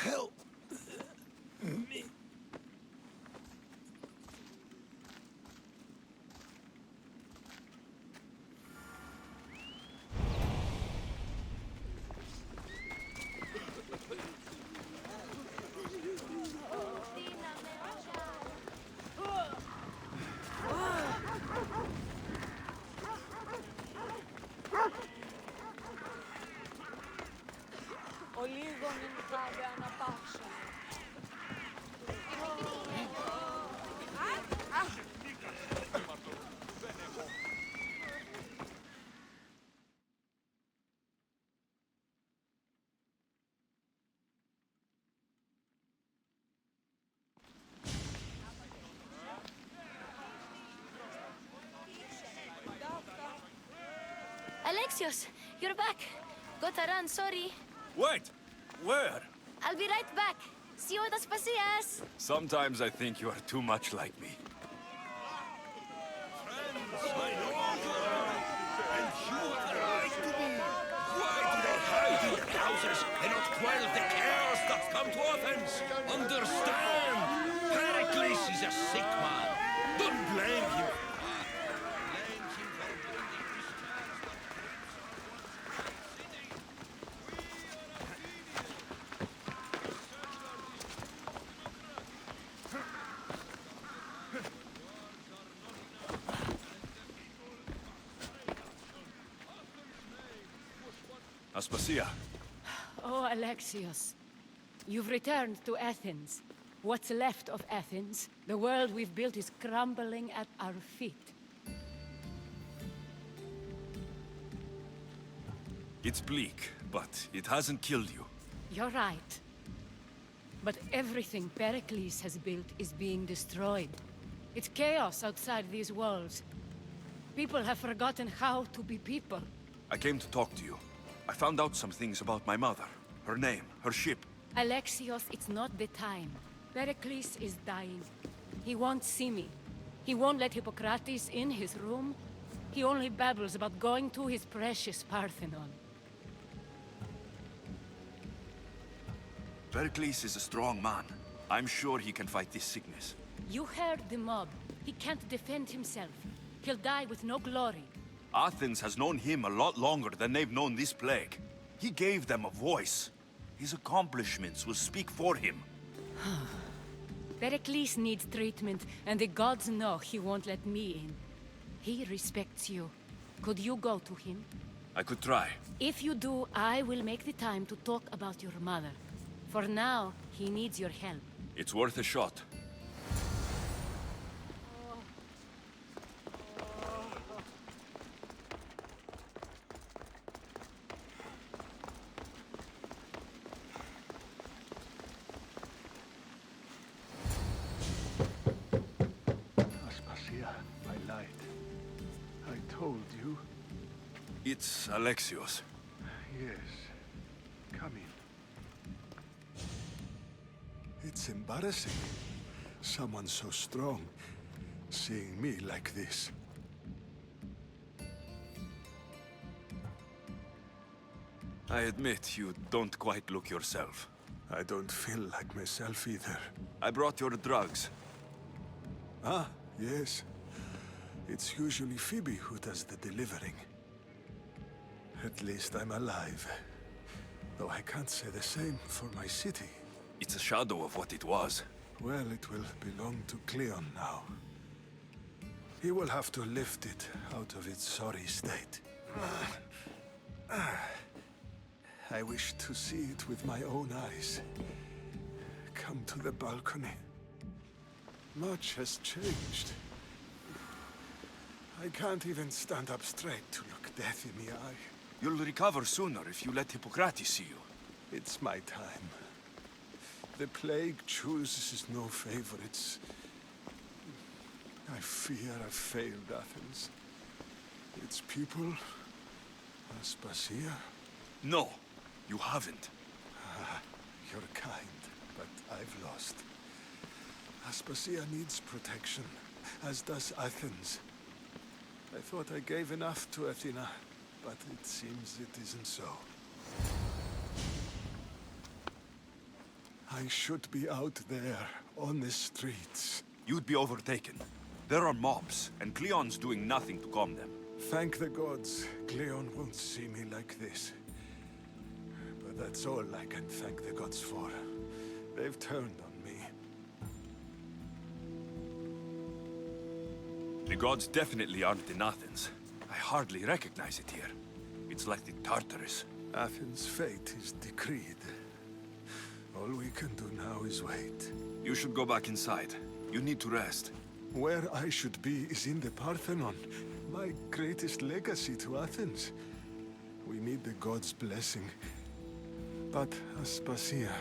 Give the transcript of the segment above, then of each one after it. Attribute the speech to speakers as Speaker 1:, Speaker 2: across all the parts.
Speaker 1: Help me.
Speaker 2: Ο λίγον ενθάβε αναπαύσα.
Speaker 3: Alexios, you're back. Gotta run, sorry.
Speaker 1: Wait! Where?
Speaker 3: I'll be right back. See you at Aspasias.
Speaker 1: Sometimes I think you are too much like me.
Speaker 4: Why do they hide in their houses and not quell the chaos that's come to Athens? Understand! Pericles is a sick man. Don't blame him. Blame him for bringing this chaos
Speaker 1: Aspasia,
Speaker 2: Oh, Alexios. You've returned to Athens. What's left of Athens, the world we've built is crumbling at our feet.
Speaker 1: it's bleak, but it hasn't killed you.
Speaker 2: You're right. But everything Pericles has built is being destroyed. It's chaos outside these walls. People have forgotten how to be people.
Speaker 1: I came to talk to you. I found out some things about my mother. Her name, her ship.
Speaker 2: Alexios, it's not the time. Pericles is dying. He won't see me. He won't let Hippocrates in his room. He only babbles about going to his precious Parthenon.
Speaker 1: Pericles is a strong man. I'm sure he can fight this sickness.
Speaker 2: You heard the mob. He can't defend himself. He'll die with no glory.
Speaker 1: Athens has known him a lot longer than they've known this plague. He gave them a voice. His accomplishments will speak for him.
Speaker 2: Pericles needs treatment, and the gods know he won't let me in. He respects you. Could you go to him?
Speaker 1: I could try.
Speaker 2: If you do, I will make the time to talk about your mother. For now, he needs your help.
Speaker 1: It's worth a shot.
Speaker 5: Aspasia, I lied. I told you.
Speaker 1: It's Alexios.
Speaker 5: Yes. Come in. It's embarrassing. Someone so strong, seeing me like this.
Speaker 1: I admit you don't quite look yourself.
Speaker 5: I don't feel like myself either.
Speaker 1: I brought your drugs.
Speaker 5: Ah, yes. It's usually Phoebe who does the delivering. At least I'm alive. Though I can't say the same for my city.
Speaker 1: It's a shadow of what it was.
Speaker 5: Well, it will belong to Cleon now. He will have to lift it out of its sorry state. I wish to see it with my own eyes. Come to the balcony. Much has changed. I can't even stand up straight to look death in the eye.
Speaker 1: You'll recover sooner if you let Hippocrates see you.
Speaker 5: It's my time. The plague chooses no favorites. I fear I've failed Athens. Its people, Aspasia.
Speaker 1: No, you haven't.
Speaker 5: You're kind, but I've lost. Aspasia needs protection, as does Athens. I thought I gave enough to Athena, but it seems it isn't so. I should be out there, on the streets.
Speaker 1: You'd be overtaken. There are mobs, and Cleon's doing nothing to calm them.
Speaker 5: Thank the gods, Cleon won't see me like this. But that's all I can thank the gods for. They've turned on me.
Speaker 1: The gods definitely aren't in Athens. I hardly recognize it here. It's like the Tartarus.
Speaker 5: Athens' fate is decreed. All we can do now is wait.
Speaker 1: You should go back inside. You need to rest.
Speaker 5: Where I should be is in the Parthenon, my greatest legacy to Athens. We need the gods' blessing. But Aspasia...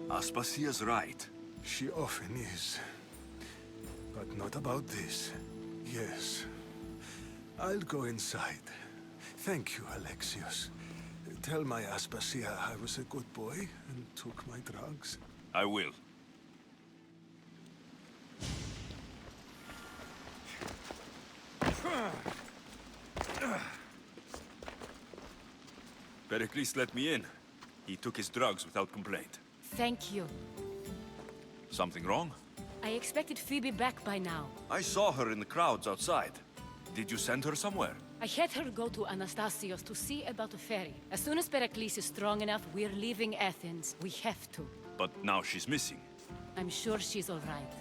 Speaker 1: Aspasia's right.
Speaker 5: She often is. But not about this. Yes. I'll go inside. Thank you, Alexios. Tell my Aspasia I was a good boy and took my drugs.
Speaker 1: I will. Pericles let me in. He took his drugs without complaint.
Speaker 2: Thank you.
Speaker 1: Something wrong?
Speaker 2: I expected Phoebe back by now.
Speaker 1: I saw her in the crowds outside. Did you send her somewhere?
Speaker 2: I had her go to Anastasios to see about a ferry. As soon as Pericles is strong enough, we're leaving Athens. We have to.
Speaker 1: But now she's missing.
Speaker 2: I'm sure she's all right.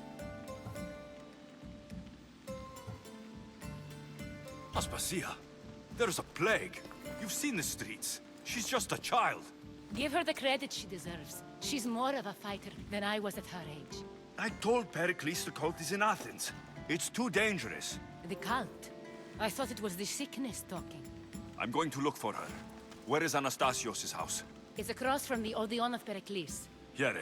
Speaker 1: Aspasia, there's a plague. You've seen the streets. She's just a child.
Speaker 2: Give her the credit she deserves. She's more of a fighter than I was at her age.
Speaker 1: I told Pericles the cult is in Athens. It's too dangerous.
Speaker 2: The cult? I thought it was the sickness talking.
Speaker 1: I'm going to look for her. Where is Anastasios' house?
Speaker 2: It's across from the Odeon of Pericles.
Speaker 1: Here.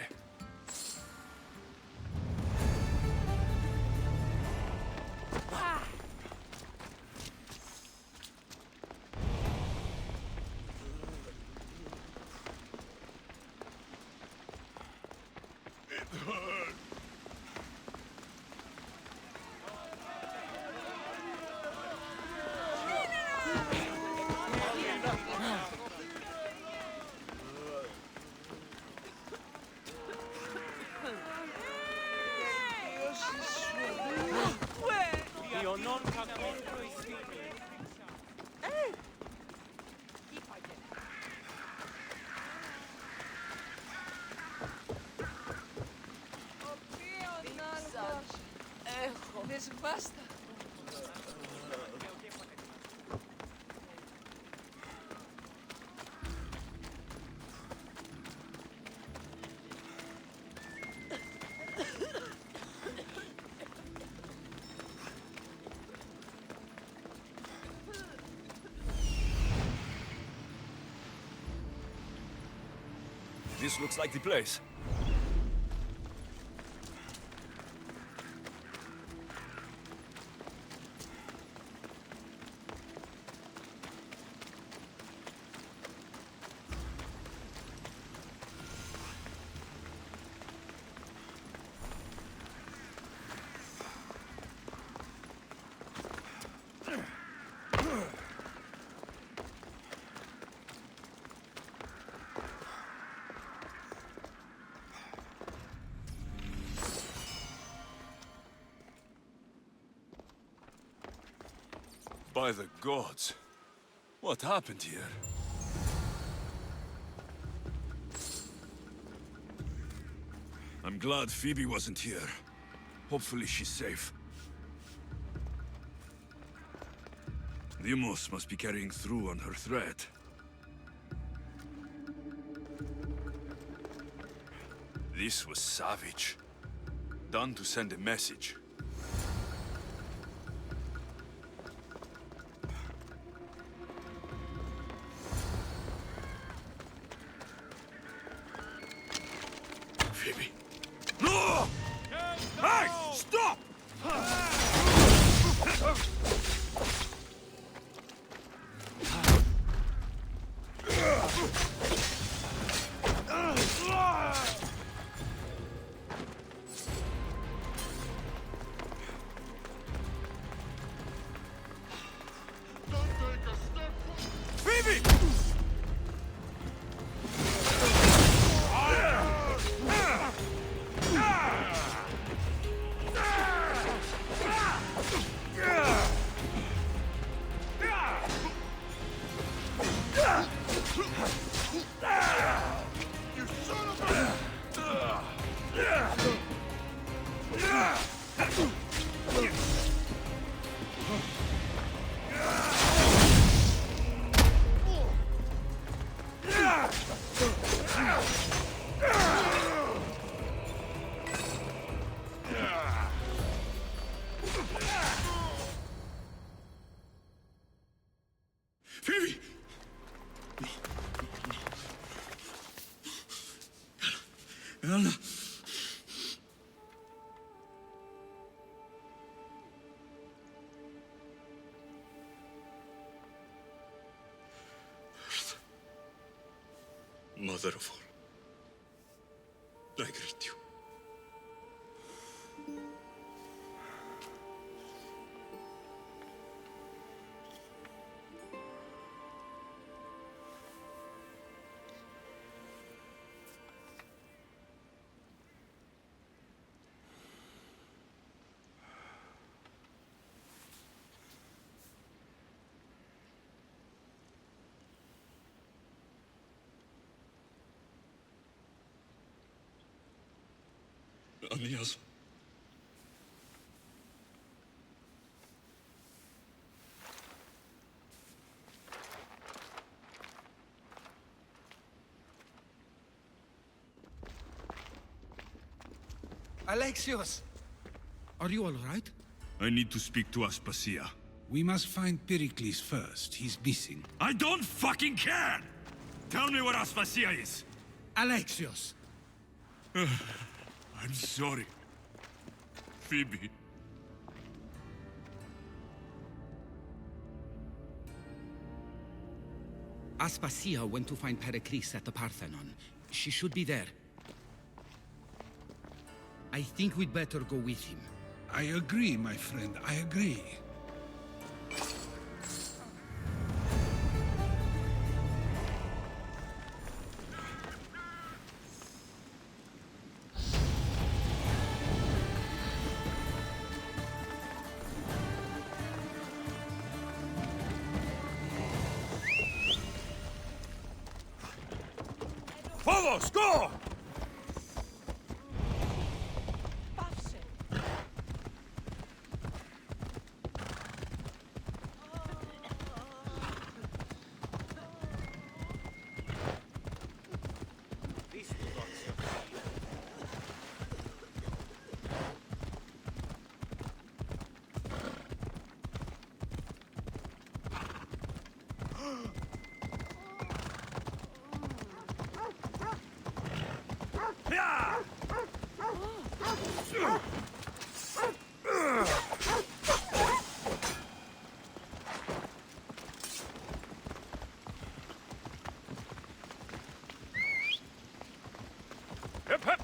Speaker 1: This looks like the place. By the gods, what happened here? I'm glad Phoebe wasn't here. Hopefully she's safe. Deimos must be carrying through on her threat. This was savage. Done to send a message. Phoebe. No! Hey! Stop! Phoebe!
Speaker 4: Well, Mother of all, I greet you. Aeneas.
Speaker 6: Alexios! Are you all right?
Speaker 1: I need to speak to Aspasia.
Speaker 7: We must find Pericles first. He's missing.
Speaker 1: I don't fucking care! Tell me where Aspasia is!
Speaker 7: Alexios!
Speaker 1: I'm sorry. Phoebe.
Speaker 6: Aspasia went to find Pericles at the Parthenon. She should be there. I think we'd better go with him.
Speaker 7: I agree, my friend. I agree.
Speaker 1: Vamos, go! Hip, hip!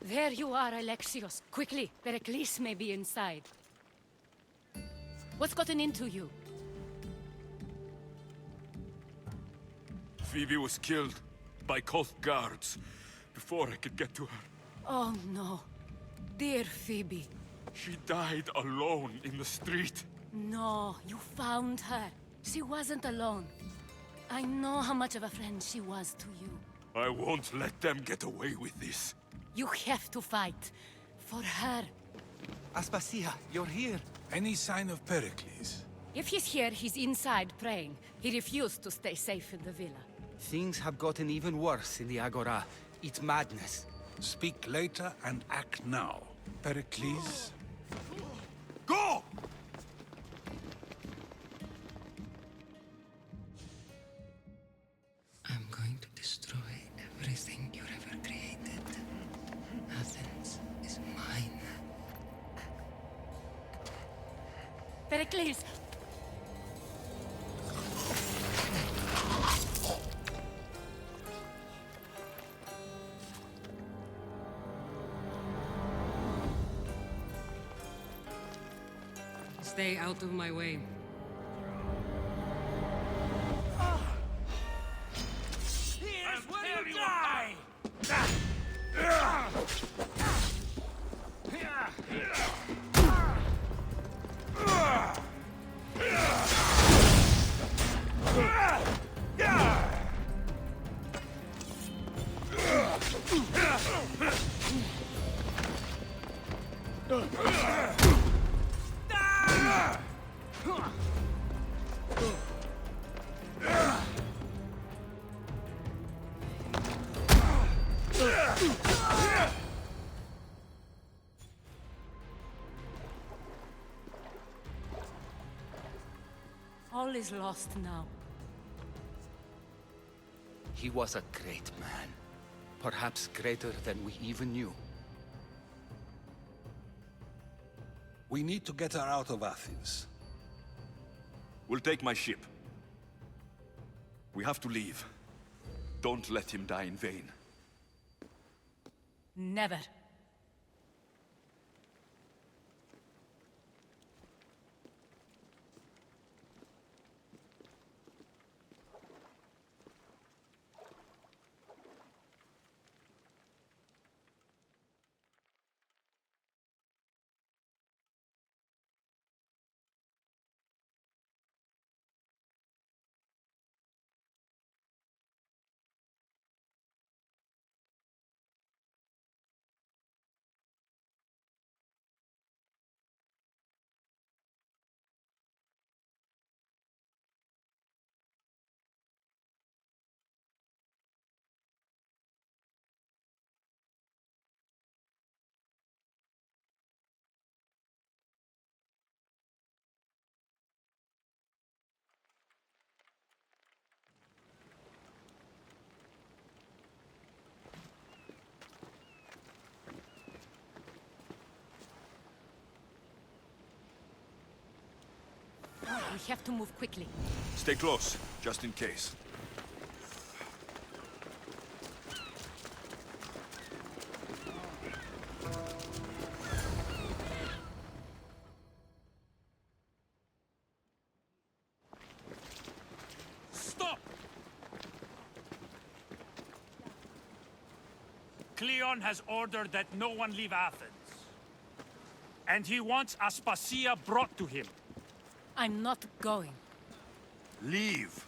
Speaker 2: There you are, Alexios. Quickly, Pericles may be inside. What's gotten into you?
Speaker 1: Phoebe was killed by Koth guards before I could get to her.
Speaker 2: Oh no. Dear Phoebe.
Speaker 1: She died alone in the street.
Speaker 2: No, you found her. She wasn't alone. I know how much of a friend she was to you.
Speaker 1: I won't let them get away with this.
Speaker 2: You have to fight. For her.
Speaker 8: Aspasia, you're here.
Speaker 7: Any sign of Pericles?
Speaker 2: If he's here, he's inside praying. He refused to stay safe in the villa.
Speaker 8: Things have gotten even worse in the Agora. It's madness.
Speaker 7: Speak later and act now. Pericles?
Speaker 1: Go!
Speaker 6: I'm going to destroy everything you've ever created. Athens is mine.
Speaker 2: Pericles!
Speaker 9: Stay out of my way.
Speaker 4: Here's where you die!
Speaker 2: All is lost now.
Speaker 8: He was a great man. Perhaps greater than we even knew.
Speaker 7: We need to get her out of Athens.
Speaker 1: We'll take my ship. We have to leave. Don't let him die in vain.
Speaker 2: Never. We have to move quickly.
Speaker 1: Stay close, just in case.
Speaker 4: Stop! Cleon has ordered that no one leave Athens. And he wants Aspasia brought to him.
Speaker 2: I'm not going.
Speaker 1: Leave!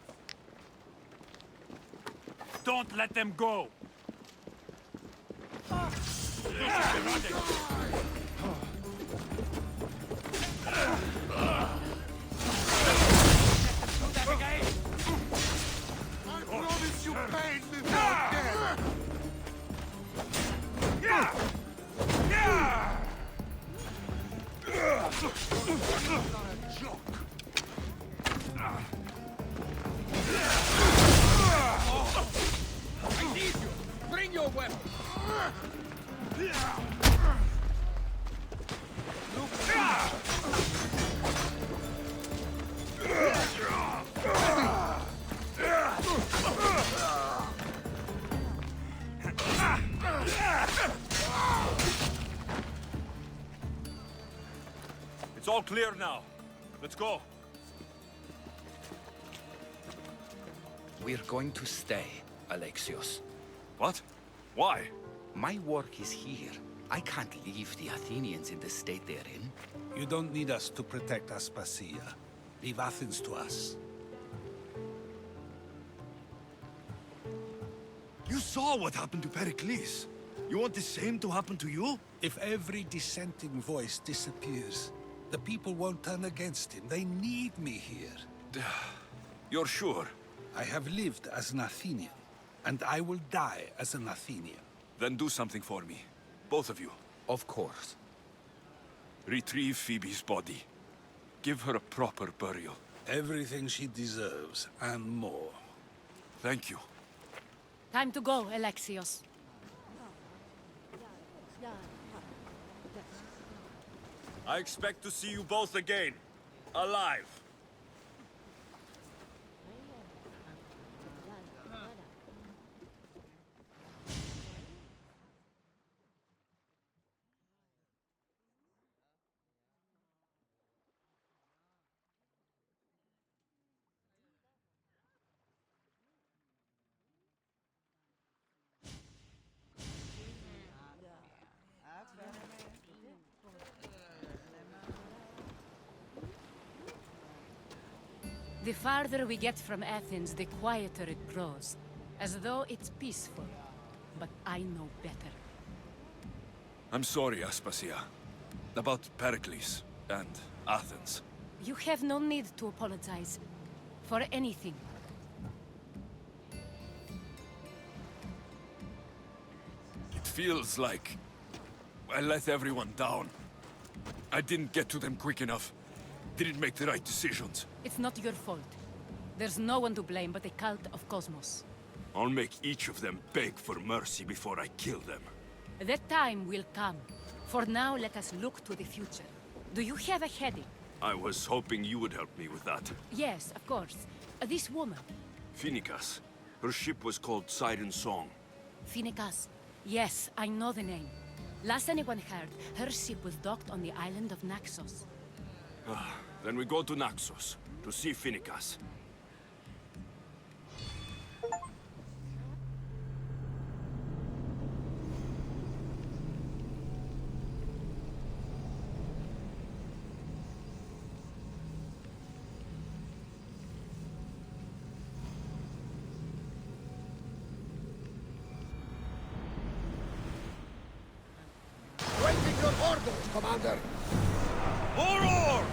Speaker 4: Don't let them go!
Speaker 5: I promise you paid me without death! Not a joke.
Speaker 4: I need you! Bring your weapon!
Speaker 5: Look,
Speaker 1: all clear now. Let's go.
Speaker 8: We're going to stay, Alexios.
Speaker 1: What? Why?
Speaker 8: My work is here. I can't leave the Athenians in the state they're in.
Speaker 7: You don't need us to protect Aspasia. Leave Athens to us.
Speaker 1: You saw what happened to Pericles. You want the same to happen to you?
Speaker 7: If every dissenting voice disappears, the people won't turn against him. They need me here.
Speaker 1: You're sure?
Speaker 7: I have lived as an Athenian, and I will die as an Athenian.
Speaker 1: Then do something for me. Both of you.
Speaker 8: Of course.
Speaker 1: Retrieve Phoebe's body. Give her a proper burial.
Speaker 7: Everything she deserves, and more.
Speaker 1: Thank you.
Speaker 2: Time to go, Alexios.
Speaker 1: I expect to see you both again. Alive.
Speaker 2: The farther we get from Athens, the quieter it grows. As though it's peaceful. But I know better.
Speaker 1: I'm sorry, Aspasia. About Pericles and Athens.
Speaker 2: You have no need to apologize. For anything.
Speaker 1: It feels like I let everyone down. I didn't get to them quick enough. Didn't make the right decisions.
Speaker 2: It's not your fault. There's no one to blame but the cult of Cosmos.
Speaker 1: I'll make each of them beg for mercy before I kill them.
Speaker 2: That time will come. For now, let us look to the future. Do you have a headache?
Speaker 1: I was hoping you would help me with that.
Speaker 2: Yes, of course. This woman.
Speaker 1: Phoenicas. Her ship was called Siren Song.
Speaker 2: Phoenicas. Yes, I know the name. Last anyone heard, her ship was docked on the island of Naxos.
Speaker 1: Then we go to Naxos, to see Phoenicas.
Speaker 4: Waiting your orders, Commander!
Speaker 1: More oars!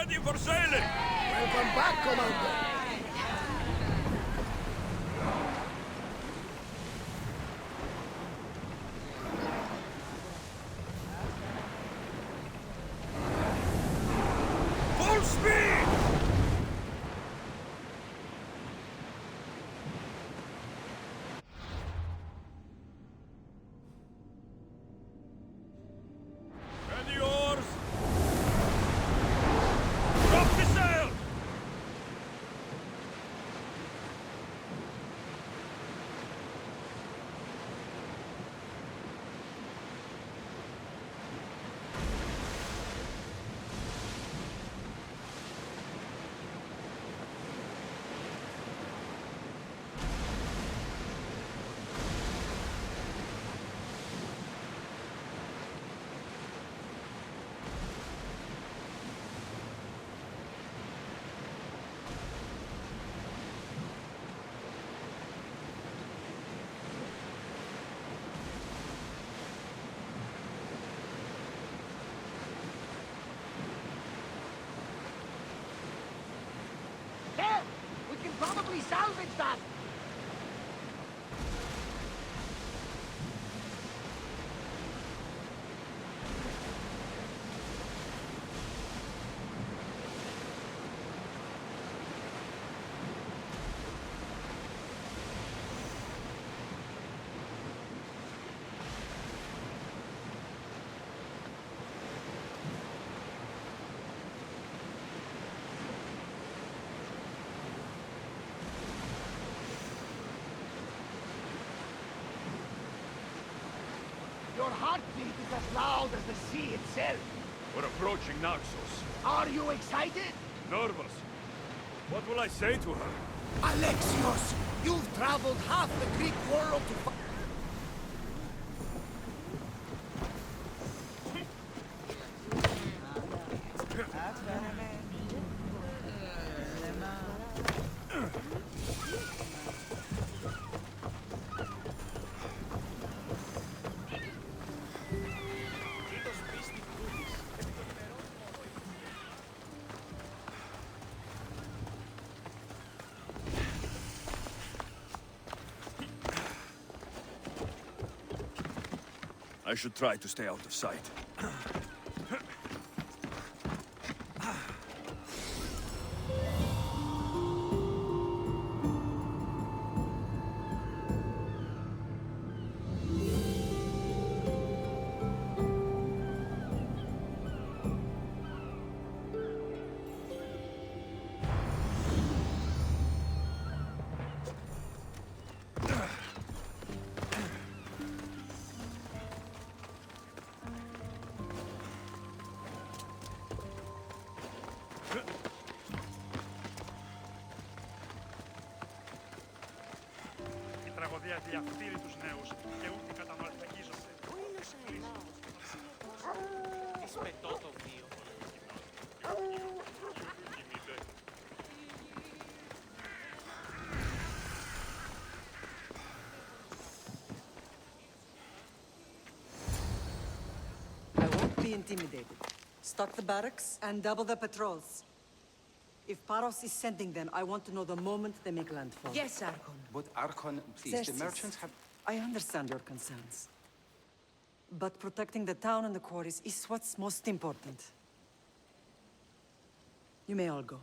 Speaker 1: Ready for sailing!
Speaker 9: Welcome back, Commander.
Speaker 1: Full speed! Ready oars! Drop the sail!
Speaker 9: There! We can probably salvage that! Your heartbeat is as loud as the sea itself.
Speaker 1: We're approaching Naxos.
Speaker 9: Are you excited?
Speaker 1: Nervous. What will I say to her?
Speaker 9: Alexios, you've traveled half the Greek world to
Speaker 1: I should try to stay out of sight.
Speaker 10: Η τραγωδία διαφθείρει τους νέους και ούτε καταμαλθακίζονται. Εισπετώ το βίο.
Speaker 11: I won't be intimidated. Stock the barracks and double the patrols. If Paros is sending them, I want to know the moment they make landfall.
Speaker 6: Yes, Archon.
Speaker 8: But Archon, please, the
Speaker 11: Xerxes,
Speaker 8: merchants have...
Speaker 11: I understand your concerns. But protecting the town and the quarries is what's most important. You may all go.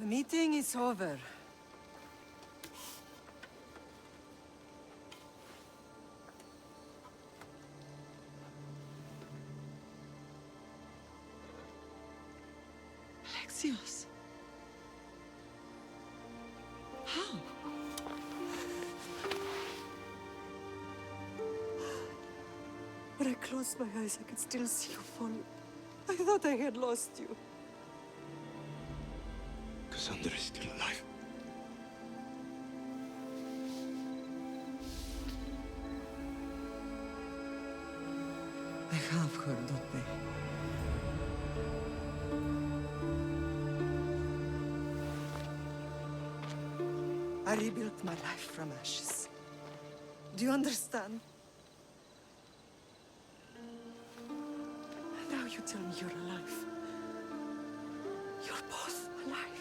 Speaker 11: The meeting is over. Alexios. How? When I close my eyes, I can still see you fall I thought I had lost you.
Speaker 1: Cassandra is still alive.
Speaker 11: I have heard that they... I rebuilt my life from ashes. Do you understand? And now you tell me you're alive. You're both alive.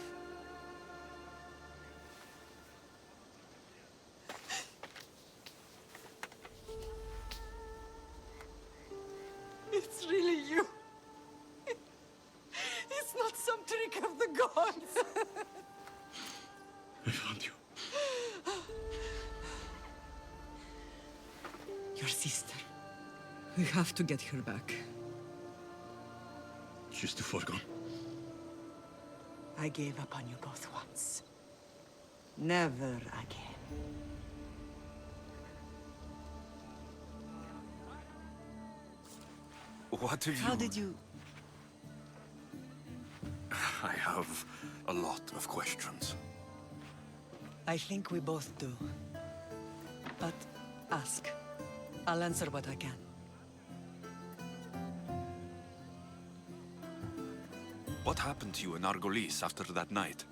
Speaker 11: It's really you. It's not some trick of the gods.
Speaker 1: I found you.
Speaker 11: Your sister. We have to get her back.
Speaker 1: She's too far gone.
Speaker 11: I gave up on you both once. Never again.
Speaker 1: What have you...
Speaker 11: How did you...
Speaker 1: I have a lot of questions.
Speaker 11: I think we both do. But ask. I'll answer what I can.
Speaker 1: What happened to you in Argolis after that night?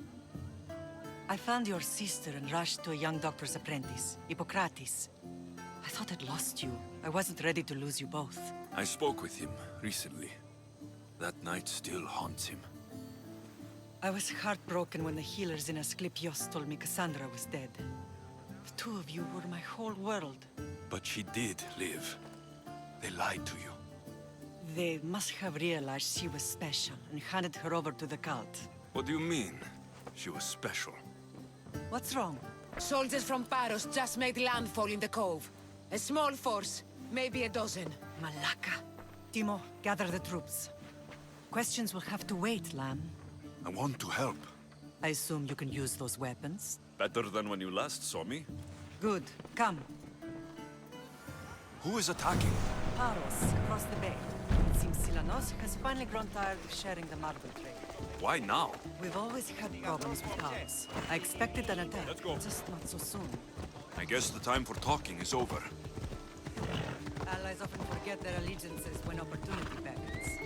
Speaker 11: I found your sister and rushed to a young doctor's apprentice, Hippocrates. I thought I'd lost you. I wasn't ready to lose you both.
Speaker 1: I spoke with him recently. That night still haunts him.
Speaker 11: I was heartbroken when the healers in Asclepios told me Cassandra was dead. The two of you were my whole world.
Speaker 1: But she did live. They lied to you.
Speaker 11: They must have realized she was special and handed her over to the cult.
Speaker 1: What do you mean? She was special.
Speaker 11: What's wrong?
Speaker 6: Soldiers from Paros just made landfall in the cove. A small force, maybe a dozen.
Speaker 11: Malaka. Timo, gather the troops. Questions will have to wait, Lamb.
Speaker 1: I want to help.
Speaker 11: I assume you can use those weapons?
Speaker 1: Better than when you last saw me.
Speaker 11: Good. Come.
Speaker 1: Who is attacking?
Speaker 11: Paros, across the bay. It seems Silanos has finally grown tired of sharing the marble trade.
Speaker 1: Why now?
Speaker 11: We've always had problems with Paros. I expected an attack,
Speaker 1: Let's go.
Speaker 11: just not so soon.
Speaker 1: I guess the time for talking is over.
Speaker 11: Allies often forget their allegiances when opportunity beckons.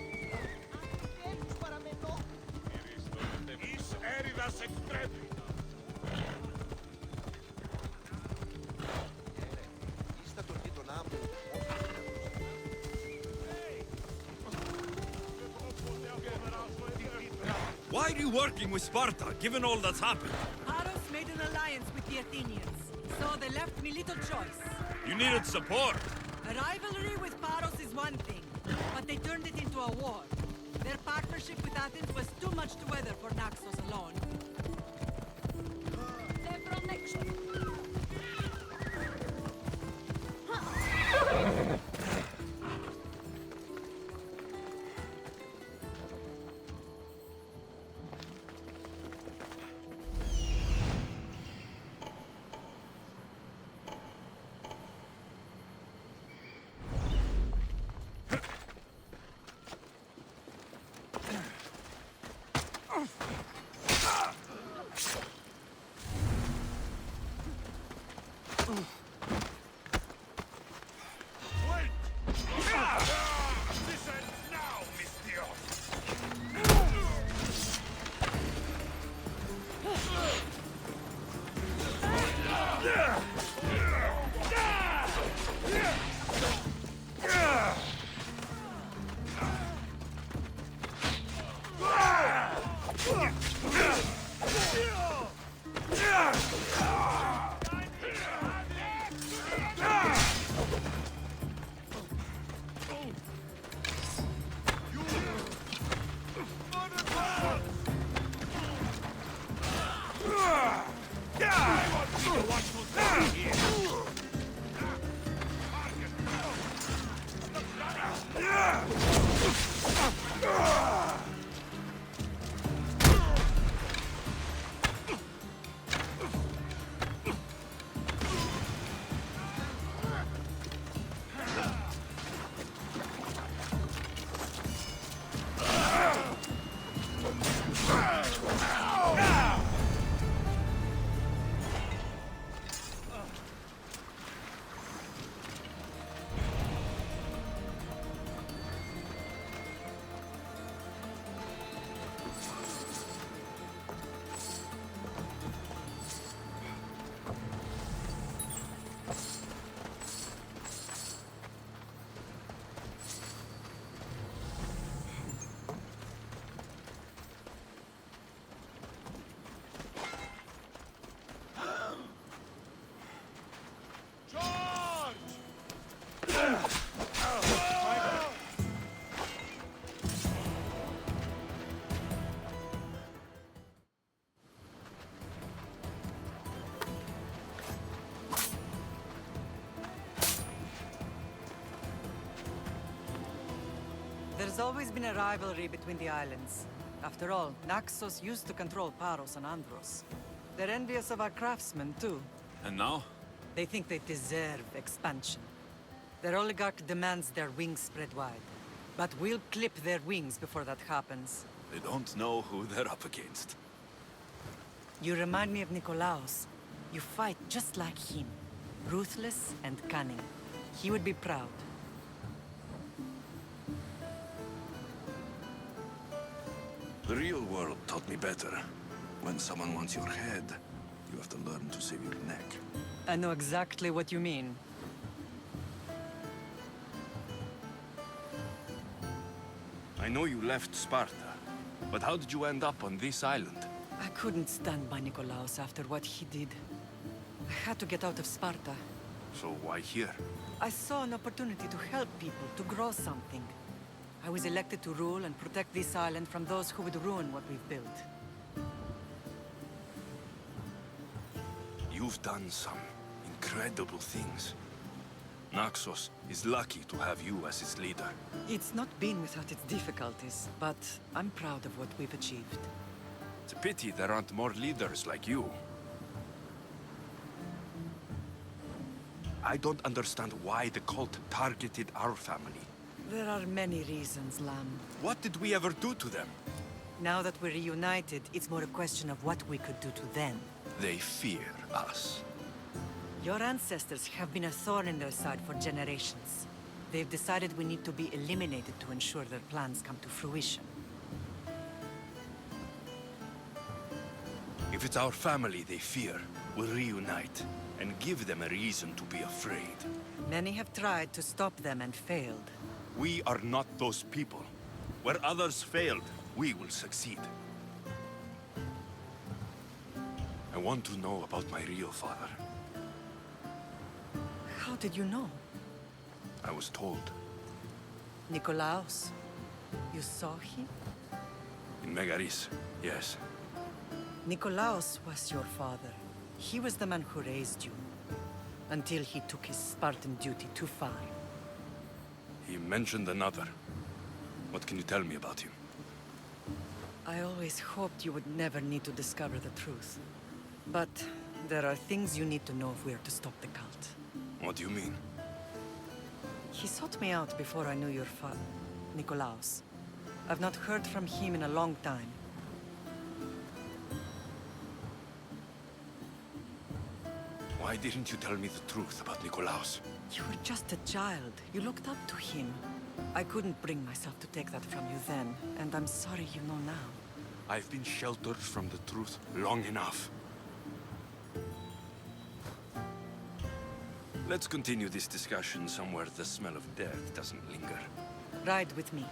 Speaker 1: Why are you working with Sparta, given all that's happened?
Speaker 11: Paros made an alliance with the Athenians, so they left me little choice.
Speaker 1: You needed support.
Speaker 11: A rivalry with Paros is one thing, but they turned it into a war. Their partnership with Athens was too much to weather for Naxos alone. There's always been a rivalry between the islands. After all, Naxos used to control Paros and Andros. They're envious of our craftsmen, too.
Speaker 1: And now?
Speaker 11: They think they deserve expansion. Their oligarch demands their wings spread wide. But we'll clip their wings before that happens.
Speaker 1: They don't know who they're up against.
Speaker 11: You remind me of Nikolaos. You fight just like him. Ruthless and cunning. He would be proud.
Speaker 5: The real world taught me better. When someone wants your head, you have to learn to save your neck.
Speaker 11: I know exactly what you mean.
Speaker 1: I know you left Sparta, but how did you end up on this island?
Speaker 11: I couldn't stand by Nikolaos after what he did. I had to get out of Sparta.
Speaker 1: So why here?
Speaker 11: I saw an opportunity to help people, to grow something. I was elected to rule and protect this island from those who would ruin what we've built.
Speaker 1: You've done some incredible things. Naxos is lucky to have you as its leader.
Speaker 11: It's not been without its difficulties, but I'm proud of what we've achieved.
Speaker 1: It's a pity there aren't more leaders like you. I don't understand why the cult targeted our family.
Speaker 11: There are many reasons, Lam.
Speaker 1: What did we ever do to them?
Speaker 11: Now that we're reunited, it's more a question of what we could do to them.
Speaker 1: They fear us.
Speaker 11: Your ancestors have been a thorn in their side for generations. They've decided we need to be eliminated to ensure their plans come to fruition.
Speaker 1: If it's our family they fear, we'll reunite and give them a reason to be afraid.
Speaker 11: Many have tried to stop them and failed.
Speaker 1: We are not those people. Where others failed, we will succeed. I want to know about my real father.
Speaker 11: How did you know?
Speaker 1: I was told.
Speaker 11: Nikolaos. You saw him?
Speaker 1: In Megaris, yes.
Speaker 11: Nikolaos was your father. He was the man who raised you. Until he took his Spartan duty too far.
Speaker 1: He mentioned another. What can you tell me about him?
Speaker 11: I always hoped you would never need to discover the truth. But there are things you need to know if we are to stop the cult.
Speaker 1: What do you mean?
Speaker 11: He sought me out before I knew your father, Nikolaos. I've not heard from him in a long time.
Speaker 1: Why didn't you tell me the truth about Nikolaos?
Speaker 11: You were just a child. You looked up to him. I couldn't bring myself to take that from you then, and I'm sorry you know now.
Speaker 1: I've been sheltered from the truth long enough. Let's continue this discussion somewhere the smell of death doesn't linger.
Speaker 11: Ride with me.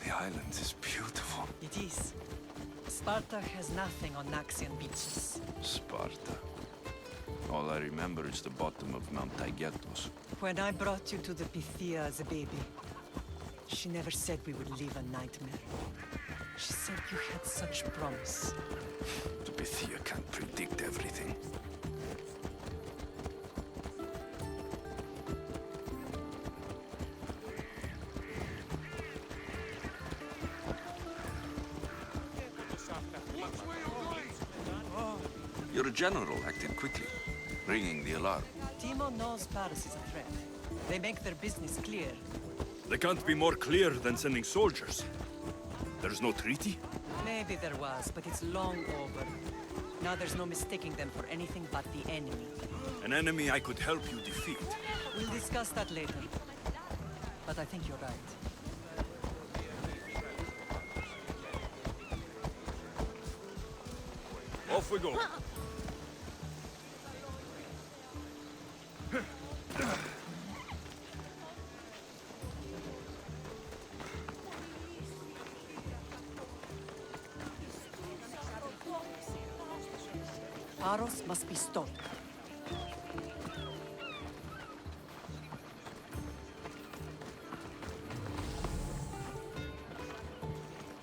Speaker 5: The island is beautiful.
Speaker 11: It is. Sparta has nothing on Naxian beaches.
Speaker 5: Sparta. All I remember is the bottom of Mount Taygetos.
Speaker 11: When I brought you to the Pythia as a baby, she never said we would live a nightmare. She said you had such promise.
Speaker 5: The Pythia can't predict everything. Your general acted quickly, ringing the alarm.
Speaker 11: Timo knows Paris is a threat. They make their business clear.
Speaker 1: They can't be more clear than sending soldiers. There's no treaty?
Speaker 11: Maybe there was, but it's long over. Now there's no mistaking them for anything but the enemy.
Speaker 1: An enemy I could help you defeat.
Speaker 11: We'll discuss that later. But I think you're right.
Speaker 1: Off we go.
Speaker 11: Paros must be stopped.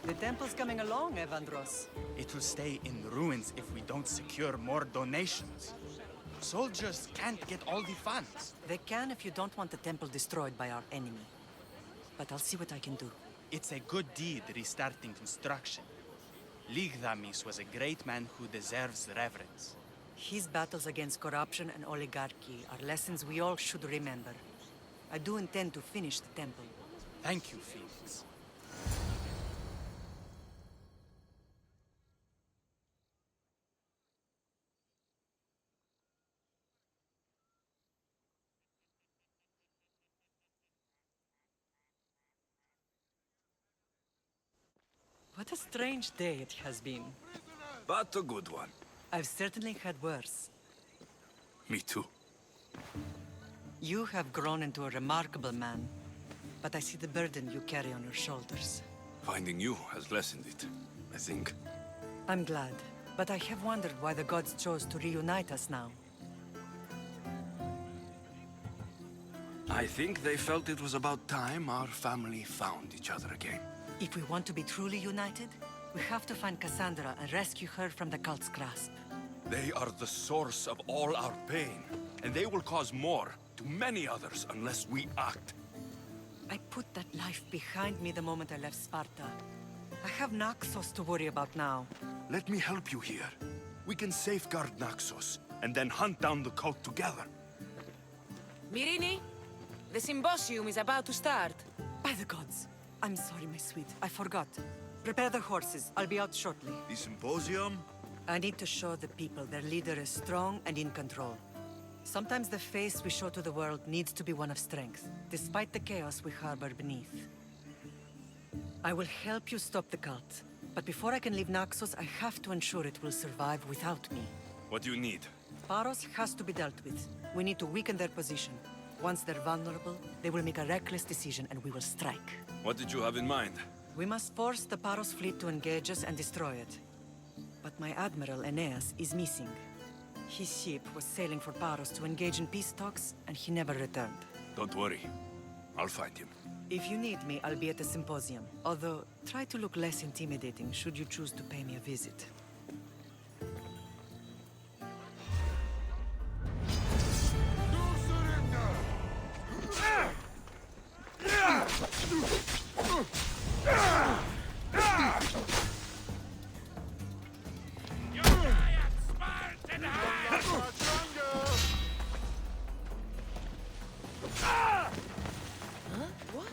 Speaker 11: The temple's coming along, Evandros.
Speaker 8: It will stay in ruins if we don't secure more donations. Soldiers can't get all the funds.
Speaker 11: They can if you don't want the temple destroyed by our enemy. But I'll see what I can do.
Speaker 8: It's a good deed restarting construction. Ligdamis was a great man who deserves reverence.
Speaker 11: His battles against corruption and oligarchy are lessons we all should remember. I do intend to finish the temple.
Speaker 8: Thank you, Phoenix.
Speaker 11: What a strange day it has been.
Speaker 1: But a good one.
Speaker 11: I've certainly had worse.
Speaker 1: Me too.
Speaker 11: You have grown into a remarkable man, but I see the burden you carry on your shoulders.
Speaker 1: Finding you has lessened it, I think.
Speaker 11: I'm glad, but I have wondered why the gods chose to reunite us now.
Speaker 1: I think they felt it was about time our family found each other again.
Speaker 11: If we want to be truly united, we have to find Cassandra and rescue her from the cult's grasp.
Speaker 1: They are the source of all our pain, and they will cause more to many others unless we act.
Speaker 11: I put that life behind me the moment I left Sparta. I have Naxos to worry about now.
Speaker 1: Let me help you here. We can safeguard Naxos, and then hunt down the cult together.
Speaker 12: Myrrine, the symposium is about to start.
Speaker 11: By the gods. I'm sorry, my sweet. I forgot. Prepare the horses. I'll be out shortly.
Speaker 1: The symposium?
Speaker 11: I need to show the people their leader is strong and in control. Sometimes the face we show to the world needs to be one of strength, despite the chaos we harbor beneath. I will help you stop the cult, but before I can leave Naxos, I have to ensure it will survive without me.
Speaker 1: What do you need?
Speaker 11: Paros has to be dealt with. We need to weaken their position. Once they're vulnerable, they will make a reckless decision and we will strike.
Speaker 1: What did you have in mind?
Speaker 11: We must force the Paros fleet to engage us and destroy it. But my admiral, Aeneas, is missing. His ship was sailing for Paros to engage in peace talks, and he never returned.
Speaker 1: Don't worry. I'll find him.
Speaker 11: If you need me, I'll be at the symposium. Although, try to look less intimidating should you choose to pay me a visit.
Speaker 12: Huh? What?